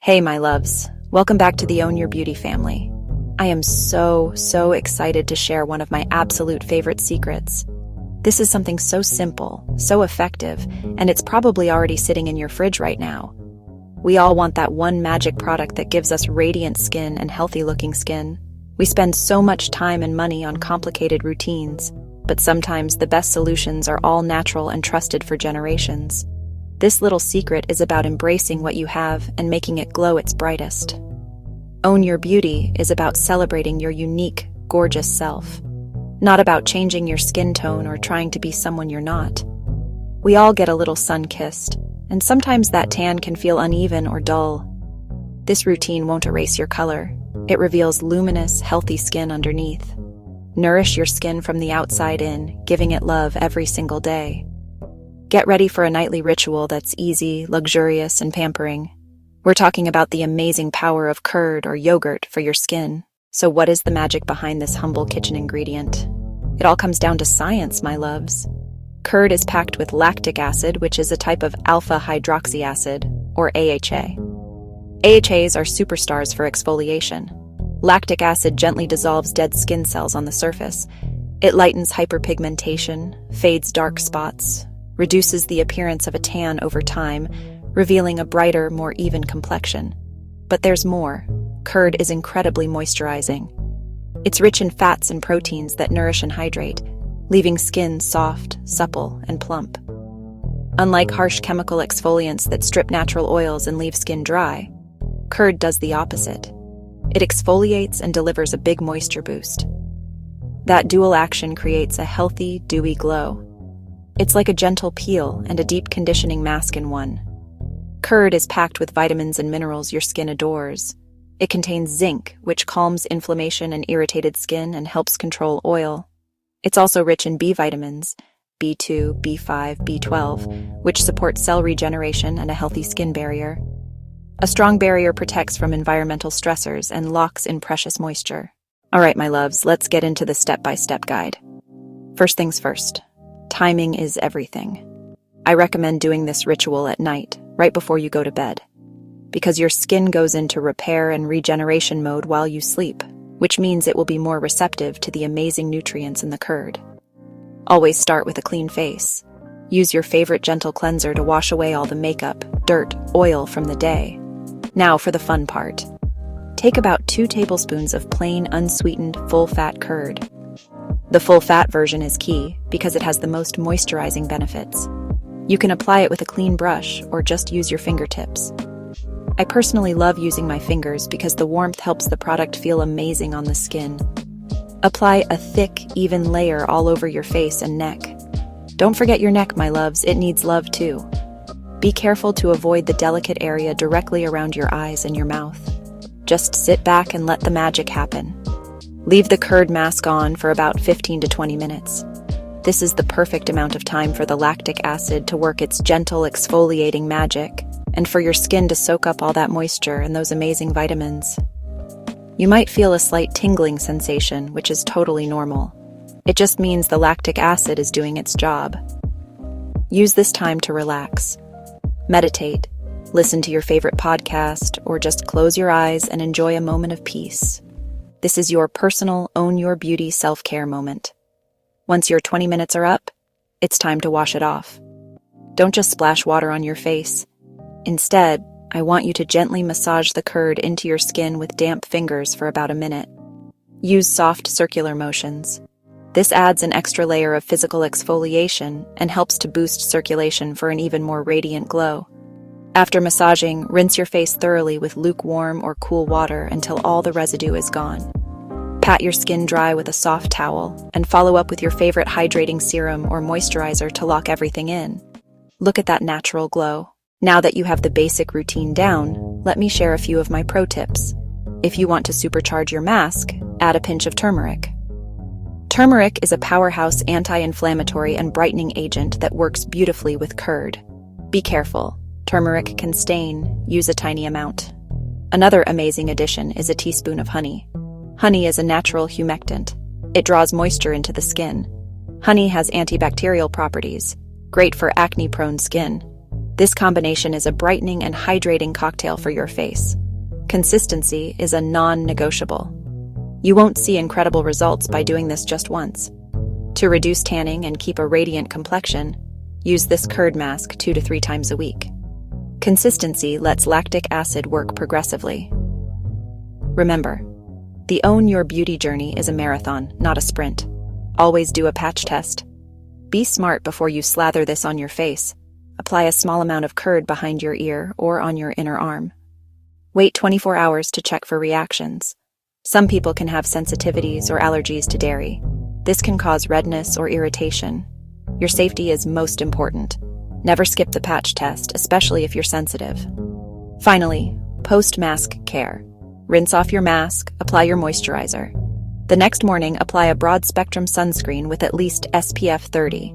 Hey, my loves. Welcome back to the Own Your Beauty family. I am so excited to share one of my absolute favorite secrets. This is something so simple, so effective, and it's probably already sitting in your fridge right now. We all want that one magic product that gives us radiant skin and healthy-looking skin. We spend so much time and money on complicated routines, but sometimes the best solutions are all natural and trusted for generations. This little secret is about embracing what you have and making it glow its brightest. Own Your Beauty is about celebrating your unique, gorgeous self, not about changing your skin tone or trying to be someone you're not. We all get a little sun-kissed, and sometimes that tan can feel uneven or dull. This routine won't erase your color. It reveals luminous, healthy skin underneath. Nourish your skin from the outside in, giving it love every single day. Get ready for a nightly ritual that's easy, luxurious, and pampering. We're talking about the amazing power of curd or yogurt for your skin. So what is the magic behind this humble kitchen ingredient? It all comes down to science, my loves. Curd is packed with lactic acid, which is a type of alpha hydroxy acid, or AHA. AHAs are superstars for exfoliation. Lactic acid gently dissolves dead skin cells on the surface. It lightens hyperpigmentation, fades dark spots, reduces the appearance of a tan over time, revealing a brighter, more even complexion. But there's more. Curd is incredibly moisturizing. It's rich in fats and proteins that nourish and hydrate, leaving skin soft, supple, and plump. Unlike harsh chemical exfoliants that strip natural oils and leave skin dry, curd does the opposite. It exfoliates and delivers a big moisture boost. That dual action creates a healthy, dewy glow. It's like a gentle peel and a deep conditioning mask in one. Curd is packed with vitamins and minerals your skin adores. It contains zinc, which calms inflammation and irritated skin and helps control oil. It's also rich in B vitamins, B2, B5, B12, which support cell regeneration and a healthy skin barrier. A strong barrier protects from environmental stressors and locks in precious moisture. All right, my loves, let's get into the step-by-step guide. First things first. Timing is everything. I recommend doing this ritual at night, right before you go to bed, because your skin goes into repair and regeneration mode while you sleep, which means it will be more receptive to the amazing nutrients in the curd. Always start with a clean face. Use your favorite gentle cleanser to wash away all the makeup, dirt, oil from the day. Now for the fun part. Take about 2 tablespoons of plain, unsweetened, full-fat curd. The full-fat version is key because it has the most moisturizing benefits. You can apply it with a clean brush or just use your fingertips. I personally love using my fingers because the warmth helps the product feel amazing on the skin. Apply a thick, even layer all over your face and neck. Don't forget your neck, my loves, it needs love too. Be careful to avoid the delicate area directly around your eyes and your mouth. Just sit back and let the magic happen. Leave the curd mask on for about 15 to 20 minutes. This is the perfect amount of time for the lactic acid to work its gentle exfoliating magic, and for your skin to soak up all that moisture and those amazing vitamins. You might feel a slight tingling sensation, which is totally normal. It just means the lactic acid is doing its job. Use this time to relax. Meditate, listen to your favorite podcast, or just close your eyes and enjoy a moment of peace. This is your personal Own Your Beauty self-care moment. Once your 20 minutes are up, it's time to wash it off. Don't just splash water on your face. Instead, I want you to gently massage the curd into your skin with damp fingers for about a minute. Use soft circular motions. This adds an extra layer of physical exfoliation and helps to boost circulation for an even more radiant glow. After massaging, rinse your face thoroughly with lukewarm or cool water until all the residue is gone. Pat your skin dry with a soft towel and follow up with your favorite hydrating serum or moisturizer to lock everything in. Look at that natural glow. Now that you have the basic routine down, let me share a few of my pro tips. If you want to supercharge your mask, add a pinch of turmeric. Turmeric is a powerhouse anti-inflammatory and brightening agent that works beautifully with curd. Be careful. Turmeric can stain. Use a tiny amount. Another amazing addition is a teaspoon of honey. Honey is a natural humectant. It draws moisture into the skin. Honey has antibacterial properties, great for acne-prone skin. This combination is a brightening and hydrating cocktail for your face. Consistency is a non-negotiable. You won't see incredible results by doing this just once. To reduce tanning and keep a radiant complexion, use this curd mask 2 to 3 times a week. Consistency lets lactic acid work progressively. Remember, the Own Your Beauty journey is a marathon, not a sprint. Always do a patch test. Be smart before you slather this on your face. Apply a small amount of curd behind your ear or on your inner arm. Wait 24 hours to check for reactions. Some people can have sensitivities or allergies to dairy. This can cause redness or irritation. Your safety is most important. Never skip the patch test, especially if you're sensitive. Finally, post-mask care. Rinse off your mask, apply your moisturizer. The next morning, apply a broad-spectrum sunscreen with at least SPF 30.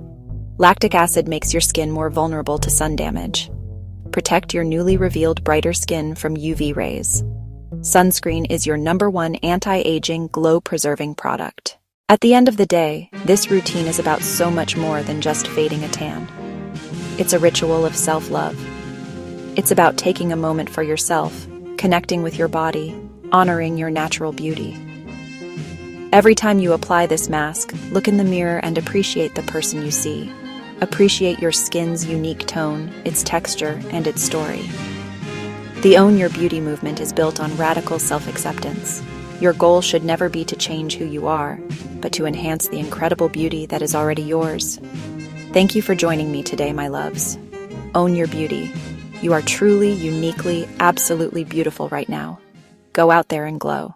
Lactic acid makes your skin more vulnerable to sun damage. Protect your newly revealed brighter skin from UV rays. Sunscreen is your #1 anti-aging, glow-preserving product. At the end of the day, this routine is about so much more than just fading a tan. It's a ritual of self-love. It's about taking a moment for yourself, connecting with your body, honoring your natural beauty. Every time you apply this mask, look in the mirror and appreciate the person you see. Appreciate your skin's unique tone, its texture, and its story. The Own Your Beauty movement is built on radical self-acceptance. Your goal should never be to change who you are, but to enhance the incredible beauty that is already yours. Thank you for joining me today, my loves. Own your beauty. You are truly, uniquely, absolutely beautiful right now. Go out there and glow.